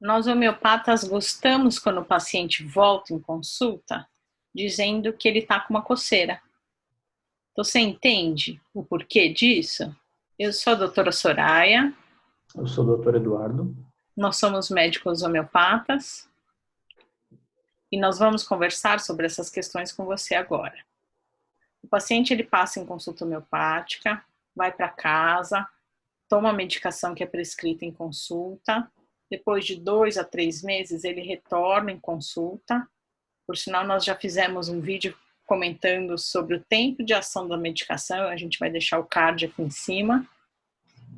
Nós homeopatas gostamos quando o paciente volta em consulta dizendo que ele está com uma coceira. Você entende o porquê disso? Eu sou a doutora Soraya, Eu sou o doutor Eduardo. nós somos médicos homeopatas e nós vamos conversar sobre essas questões com você agora. O paciente ele passa em consulta homeopática, vai para casa, toma a medicação que é prescrita em consulta, depois de 2 a 3 meses ele retorna em consulta. Por sinal, nós já fizemos um vídeo comentando sobre o tempo de ação da medicação, a gente vai deixar o card aqui em cima.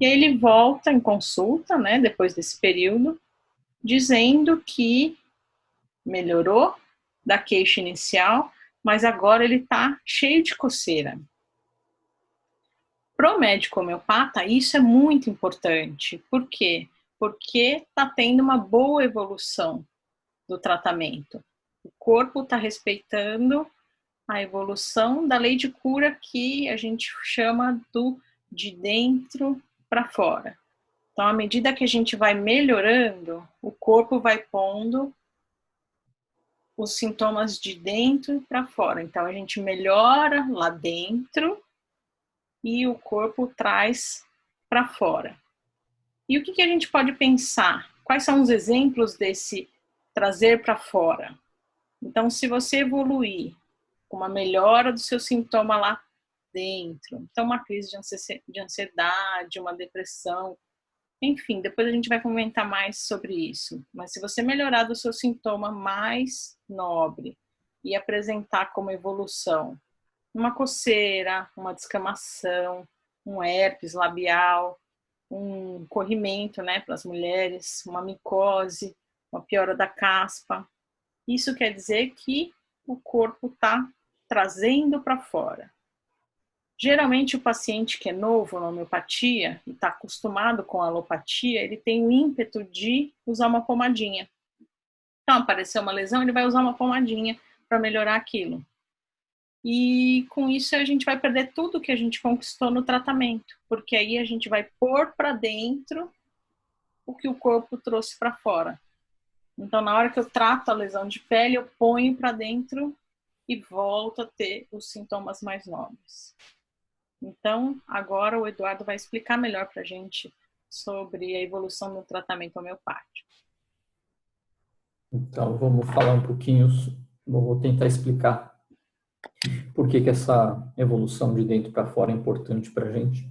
E aí ele volta em consulta, né, depois desse período, dizendo que melhorou da queixa inicial, mas agora ele está cheio de coceira. Para o médico homeopata, isso é muito importante. Por quê? Porque está tendo uma boa evolução do tratamento. O corpo está respeitando a evolução da lei de cura que a gente chama do de dentro para fora. Então, à medida que a gente vai melhorando, o corpo vai pondo os sintomas de dentro para fora. Então, a gente melhora lá dentro e o corpo traz para fora. E o que a gente pode pensar? Quais são os exemplos desse trazer para fora? Então, se você evoluir com uma melhora do seu sintoma lá dentro, então uma crise de ansiedade, uma depressão, enfim, depois a gente vai comentar mais sobre isso. Mas se você melhorar do seu sintoma mais nobre e apresentar como evolução uma coceira, uma descamação, um herpes labial, um corrimento, né, para as mulheres, uma micose, uma piora da caspa, isso quer dizer que o corpo está trazendo para fora. Geralmente o paciente que é novo na homeopatia e está acostumado com a alopatia, ele tem o ímpeto de usar uma pomadinha. Então, apareceu uma lesão, ele vai usar uma pomadinha para melhorar aquilo. E com isso a gente vai perder tudo que a gente conquistou no tratamento, porque aí a gente vai pôr para dentro o que o corpo trouxe para fora. Então, na hora que eu trato a lesão de pele, eu ponho para dentro e volto a ter os sintomas mais nobres. Então, agora o Eduardo vai explicar melhor para a gente sobre a evolução do tratamento homeopático. Então, vamos falar um pouquinho, vou tentar explicar por que essa evolução de dentro para fora é importante para a gente.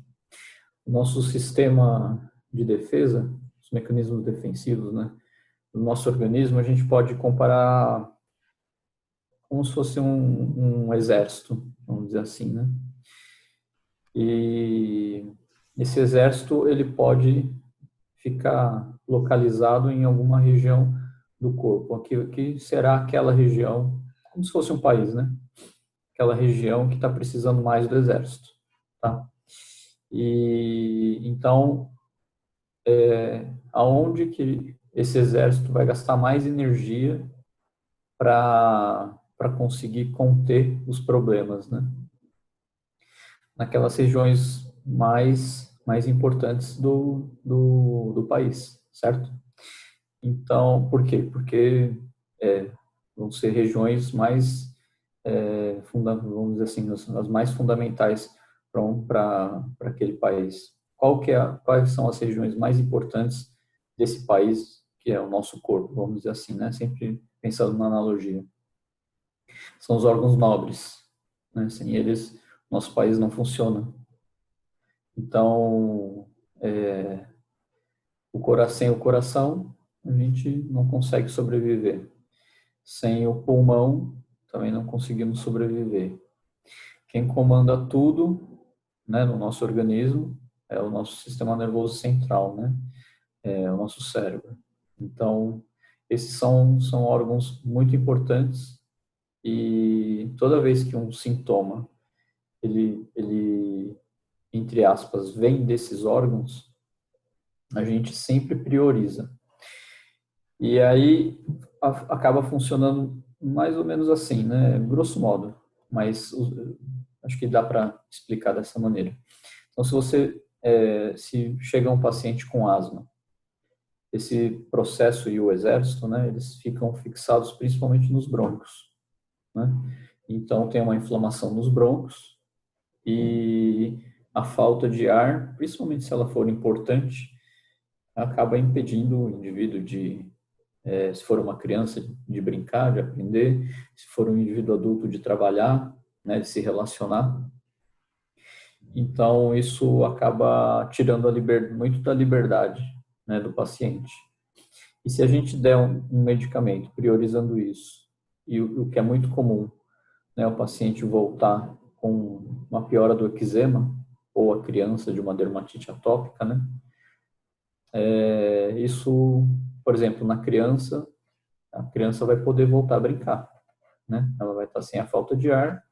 O nosso sistema de defesa, os mecanismos defensivos, né, do nosso organismo, a gente pode comparar como se fosse um exército, vamos dizer assim, né? E esse exército, ele pode ficar localizado em alguma região do corpo. Aqui será aquela região, como se fosse um país, né? Aquela região que está precisando mais do exército, tá? E então, aonde que esse exército vai gastar mais energia para conseguir conter os problemas, né? Naquelas regiões mais importantes do país, certo? Então, por quê? Porque vão ser regiões mais, vamos dizer assim, as mais fundamentais para aquele país. Quais são as regiões mais importantes desse país, que é o nosso corpo, vamos dizer assim, né? Sempre pensando na analogia. São os órgãos nobres, né? Sem eles, nosso país não funciona. Então, sem o coração, a gente não consegue sobreviver. Sem o pulmão, também não conseguimos sobreviver. Quem comanda tudo, né, no nosso organismo é o nosso sistema nervoso central, né? É o nosso cérebro. Então, esses são órgãos muito importantes e toda vez que um sintoma, ele entre aspas, vem desses órgãos, a gente sempre prioriza. E aí acaba funcionando mais ou menos assim, né? Grosso modo, mas acho que dá para explicar dessa maneira. Então, se chega um paciente com asma esse processo e o exército, né, eles ficam fixados principalmente nos brônquios, né? Então tem uma inflamação nos brônquios e a falta de ar, principalmente se ela for importante, acaba impedindo o indivíduo de, se for uma criança, de brincar, de aprender, se for um indivíduo adulto, de trabalhar, né, de se relacionar. Então, isso acaba tirando muito da liberdade, né, do paciente. E se a gente der um medicamento priorizando isso, e o que é muito comum, né, o paciente voltar com uma piora do eczema, ou a criança de uma dermatite atópica, né? Isso, por exemplo, na criança, a criança vai poder voltar a brincar, né? Ela vai estar sem a falta de ar.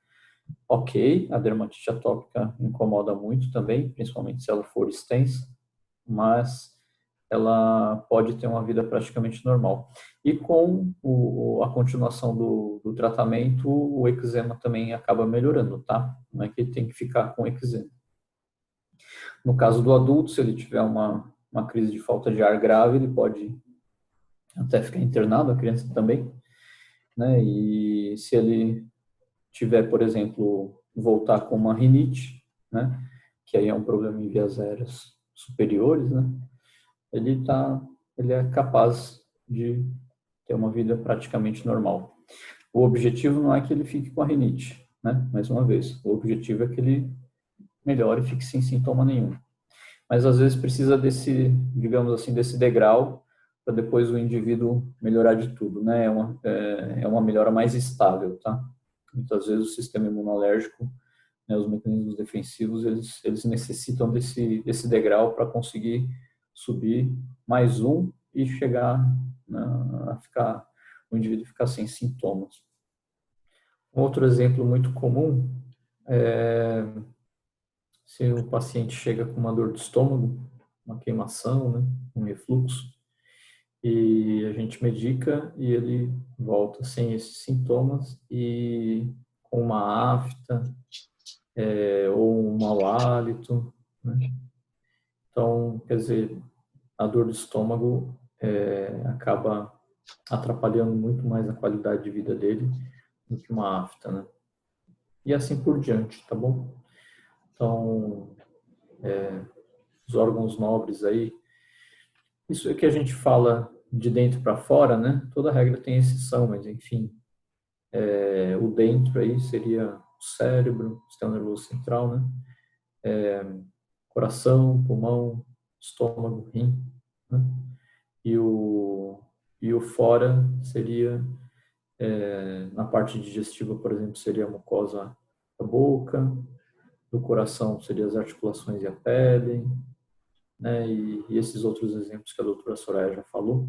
Ok, a dermatite atópica incomoda muito também, principalmente se ela for extensa, mas ela pode ter uma vida praticamente normal. E com a continuação do tratamento, o eczema também acaba melhorando, tá? Não é que ele tem que ficar com eczema. No caso do adulto, se ele tiver uma crise de falta de ar grave, ele pode até ficar internado, a criança também, né? E se ele tiver, por exemplo, voltar com uma rinite, né? Que aí é um problema em vias aéreas superiores, né? Ele é capaz de ter uma vida praticamente normal. O objetivo não é que ele fique com a rinite, né? Mais uma vez, o objetivo é que ele melhore e fique sem sintoma nenhum. Mas às vezes precisa desse, digamos assim, desse degrau para depois o indivíduo melhorar de tudo, né? É uma melhora mais estável, tá? Muitas vezes o sistema imunológico, né, os mecanismos defensivos, eles necessitam desse degrau para conseguir subir mais um e chegar, né, o indivíduo ficar sem sintomas. Um outro exemplo muito comum é se o paciente chega com uma dor de estômago, uma queimação, né, um refluxo, e a gente medica e ele volta sem esses sintomas e com uma afta, ou um mau hálito, né? Então, quer dizer, a dor do estômago acaba atrapalhando muito mais a qualidade de vida dele do que uma afta, né? E assim por diante, tá bom? Então, os órgãos nobres aí, isso é que a gente fala de dentro para fora, né? Toda regra tem exceção, mas enfim, o dentro aí seria o cérebro, o sistema nervoso central, né? Coração, pulmão, estômago, rim, né? E o fora seria, na parte digestiva, por exemplo, seria a mucosa da boca, do coração seria as articulações e a pele, né? E esses outros exemplos que a doutora Soraya já falou.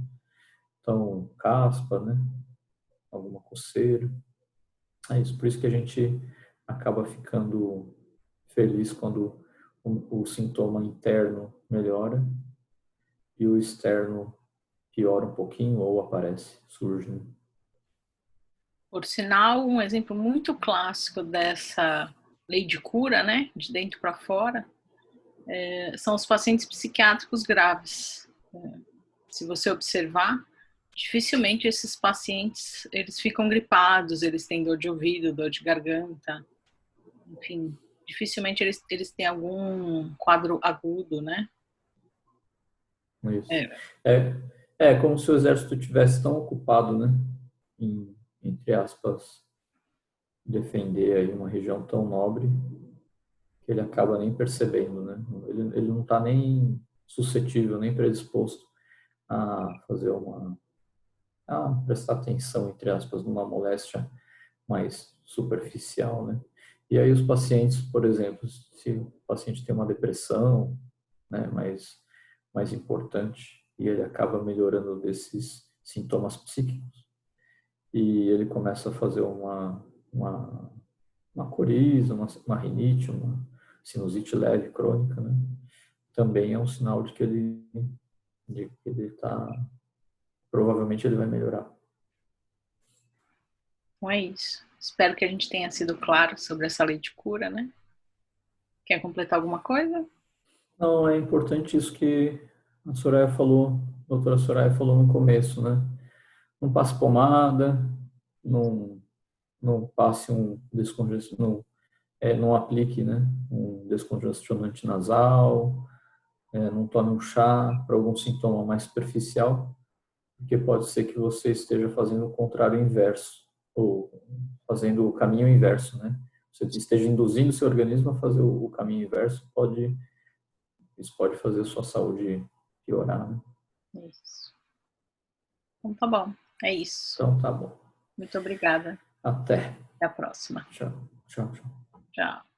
Então, caspa, né? Alguma coceira. É isso, por isso que a gente acaba ficando feliz quando o sintoma interno melhora e o externo piora um pouquinho ou aparece, surge, né? Por sinal, um exemplo muito clássico dessa lei de cura, né, de dentro para fora, são os pacientes psiquiátricos graves. Se você observar, dificilmente esses pacientes, eles ficam gripados, eles têm dor de ouvido, dor de garganta, enfim, dificilmente eles têm algum quadro agudo, né? Isso. É, É como se o exército tivesse tão ocupado, né, entre aspas, defender aí uma região tão nobre que ele acaba nem percebendo, né? Ele não está nem suscetível, nem predisposto a fazer a prestar atenção, entre aspas, numa moléstia mais superficial, né? E aí os pacientes, por exemplo, se o paciente tem uma depressão, né, mais importante, e ele acaba melhorando desses sintomas psíquicos, e ele começa a fazer uma coriza, uma rinite, uma sinusite leve crônica, né? Também é um sinal de que ele está, provavelmente ele vai melhorar. Então é isso. Espero que a gente tenha sido claro sobre essa lei de cura, né? Quer completar alguma coisa? Não, é importante isso que a Soraya falou, a doutora Soraya falou no começo, né? Não passe pomada, não, não passe um descongestionante, não aplique, né, um descongestionante nasal, não tome um chá para algum sintoma mais superficial, porque pode ser que você esteja fazendo o contrário inverso, ou fazendo o caminho inverso, né? Você esteja induzindo o seu organismo a fazer o caminho inverso, isso pode fazer a sua saúde piorar, né? Isso. Então tá bom, é isso. Então tá bom. Muito obrigada. Até. Até a próxima. Tchau, tchau, tchau. Tchau.